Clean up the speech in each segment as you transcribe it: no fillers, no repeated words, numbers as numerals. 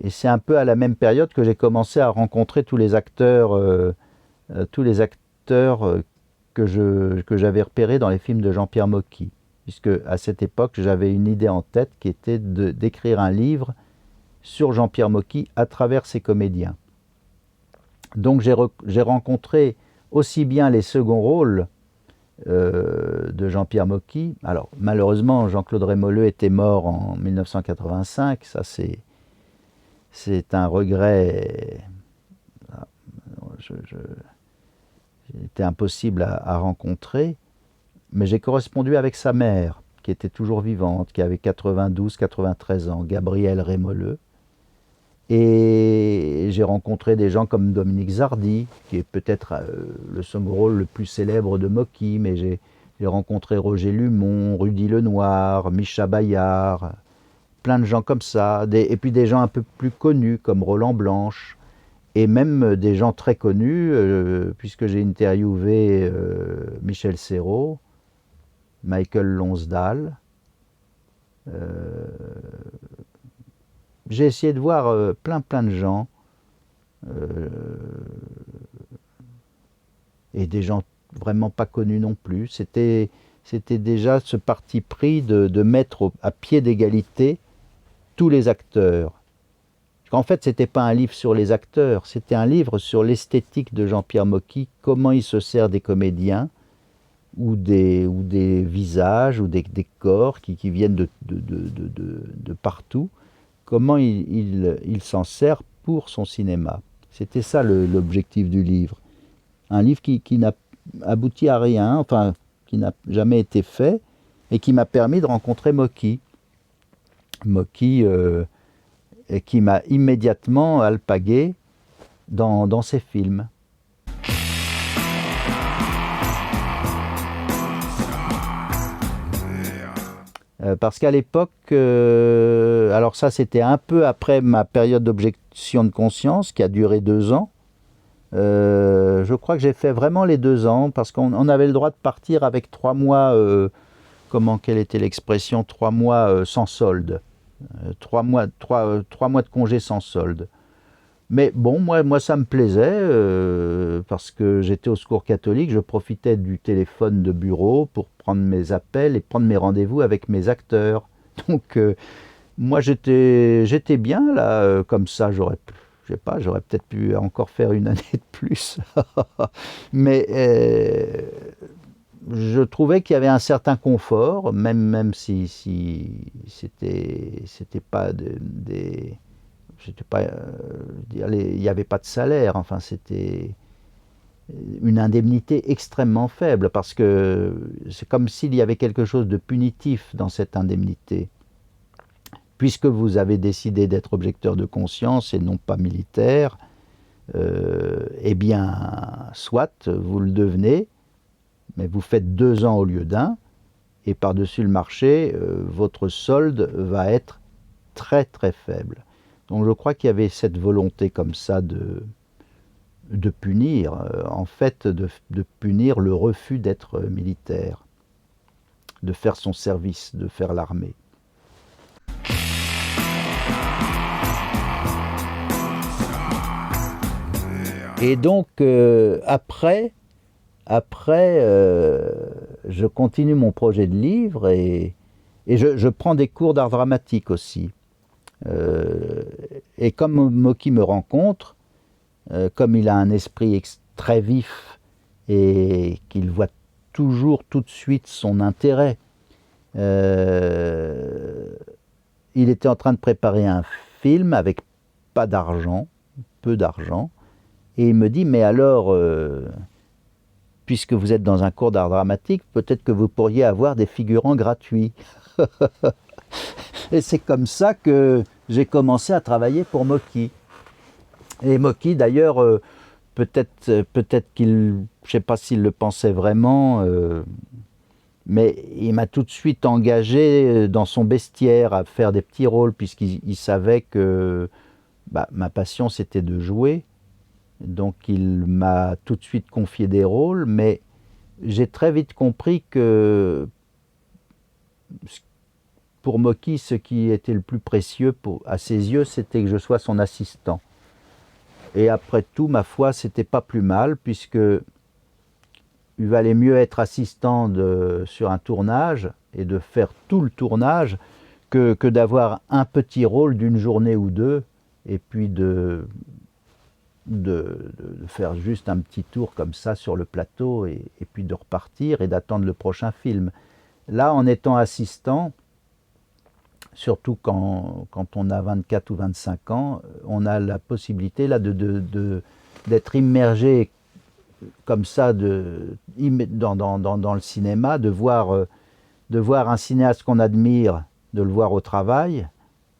et c'est un peu à la même période que j'ai commencé à rencontrer tous les acteurs que j'avais repérés dans les films de Jean-Pierre Mocky. Puisque à cette époque, j'avais une idée en tête qui était d'écrire un livre sur Jean-Pierre Mocky à travers ses comédiens. Donc j'ai rencontré aussi bien les seconds rôles de Jean-Pierre Mocky. Alors malheureusement, Jean-Claude Rémoleux était mort en 1985, ça c'est un regret. C'était impossible à rencontrer, mais j'ai correspondu avec sa mère, qui était toujours vivante, qui avait 92-93 ans, Gabrielle Rémoleux. Et j'ai rencontré des gens comme Dominique Zardi, qui est peut-être le second rôle le plus célèbre de Mocky, mais j'ai rencontré Roger Lumon, Rudy Lenoir, Micha Bayard, plein de gens comme ça, et puis des gens un peu plus connus comme Roland Blanche, et même des gens très connus, puisque j'ai interviewé Michel Serrault, Michael Lonsdale. J'ai essayé de voir plein de gens, et des gens vraiment pas connus non plus. C'était déjà ce parti pris de mettre à pied d'égalité tous les acteurs. En fait, ce n'était pas un livre sur les acteurs, c'était un livre sur l'esthétique de Jean-Pierre Mocky, comment il se sert des comédiens, ou des visages, ou des corps qui viennent de partout, comment il s'en sert pour son cinéma. C'était ça l'objectif du livre. Un livre qui n'a abouti à rien, enfin, qui n'a jamais été fait, et qui m'a permis de rencontrer Mocky. Mocky, qui m'a immédiatement alpagué dans ses films. Parce qu'à l'époque, alors ça c'était un peu après ma période d'objection de conscience qui a duré 2 ans. Je crois que j'ai fait vraiment les 2 ans parce qu'on avait le droit de partir avec 3 mois, quelle était l'expression, 3 mois sans solde. 3 mois de congé sans solde. Mais bon, moi ça me plaisait, parce que j'étais au Secours catholique, je profitais du téléphone de bureau pour prendre mes appels et prendre mes rendez-vous avec mes acteurs. Donc moi j'étais bien là, comme ça j'aurais peut-être pu encore faire une année de plus. Mais je trouvais qu'il y avait un certain confort, même si c'était pas c'était pas, il n'y avait pas de salaire, enfin c'était une indemnité extrêmement faible, parce que c'est comme s'il y avait quelque chose de punitif dans cette indemnité. Puisque vous avez décidé d'être objecteur de conscience et non pas militaire, eh bien, soit vous le devenez, mais vous faites 2 ans au lieu d'1, et par-dessus le marché, votre solde va être très très faible. Donc je crois qu'il y avait cette volonté comme ça de punir, en fait, de punir le refus d'être militaire, de faire son service, de faire l'armée. Et donc après, je continue mon projet de livre et je prends des cours d'art dramatique aussi. Et comme Mocky me rencontre, comme il a un esprit très vif et qu'il voit toujours tout de suite son intérêt, il était en train de préparer un film avec peu d'argent, et il me dit, mais alors, puisque vous êtes dans un cours d'art dramatique, peut-être que vous pourriez avoir des figurants gratuits. Et c'est comme ça que j'ai commencé à travailler pour Mocky. Et Mocky, d'ailleurs, peut-être qu'il, je ne sais pas s'il le pensait vraiment, mais il m'a tout de suite engagé dans son bestiaire à faire des petits rôles, puisqu'il savait que ma passion c'était de jouer. Donc il m'a tout de suite confié des rôles, mais j'ai très vite compris que pour Mocky, ce qui était le plus précieux à ses yeux, c'était que je sois son assistant. Et après tout, ma foi, c'était pas plus mal, puisque il valait mieux être assistant sur un tournage et de faire tout le tournage que d'avoir un petit rôle d'une journée ou deux, et puis de faire juste un petit tour comme ça sur le plateau, et puis de repartir et d'attendre le prochain film. Là, en étant assistant, surtout quand on a 24 ou 25 ans, on a la possibilité là d'être immergé comme ça dans le cinéma, de voir un cinéaste qu'on admire, de le voir au travail,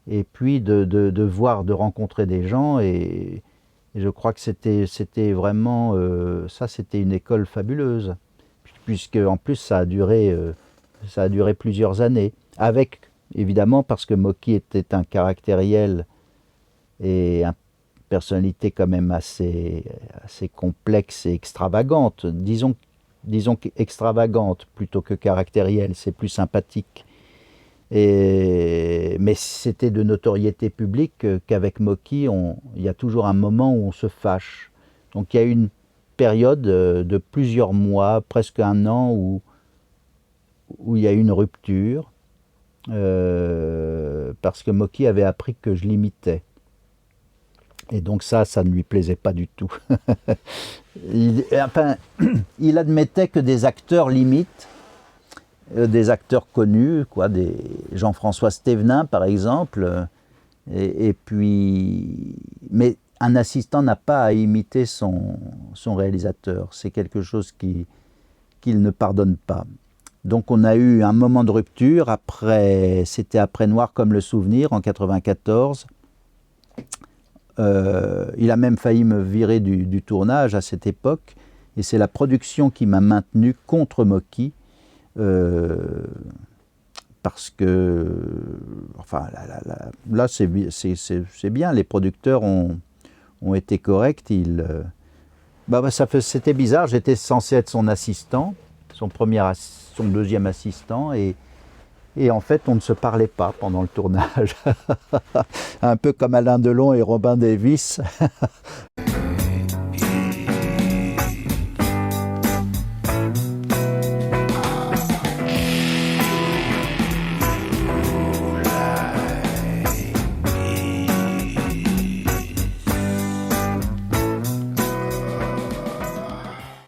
et puis de rencontrer des gens, et je crois que c'était vraiment, ça c'était une école fabuleuse, puisque en plus ça a duré plusieurs années, avec évidemment, parce que Mocky était un caractériel et une personnalité quand même assez complexe et extravagante. Disons extravagante plutôt que caractérielle, c'est plus sympathique. Mais c'était de notoriété publique qu'avec Mocky, il y a toujours un moment où on se fâche. Donc il y a eu une période de plusieurs mois, presque un an, où il y a eu une rupture. Parce que Mocky avait appris que je l'imitais. Et donc ça ne lui plaisait pas du tout. Il admettait que des acteurs l'imitent, des acteurs connus, des Jean-François Stévenin par exemple, et puis, mais un assistant n'a pas à imiter son réalisateur. C'est quelque chose qu'il ne pardonne pas. Donc on a eu un moment de rupture, c'était après Noir comme le souvenir, en 1994. Il a même failli me virer du tournage à cette époque, et c'est la production qui m'a maintenu contre Mocky, parce que, enfin, là c'est bien, les producteurs ont été corrects. C'était bizarre, j'étais censé être son assistant, son deuxième assistant, et en fait on ne se parlait pas pendant le tournage. Un peu comme Alain Delon et Robin Davis.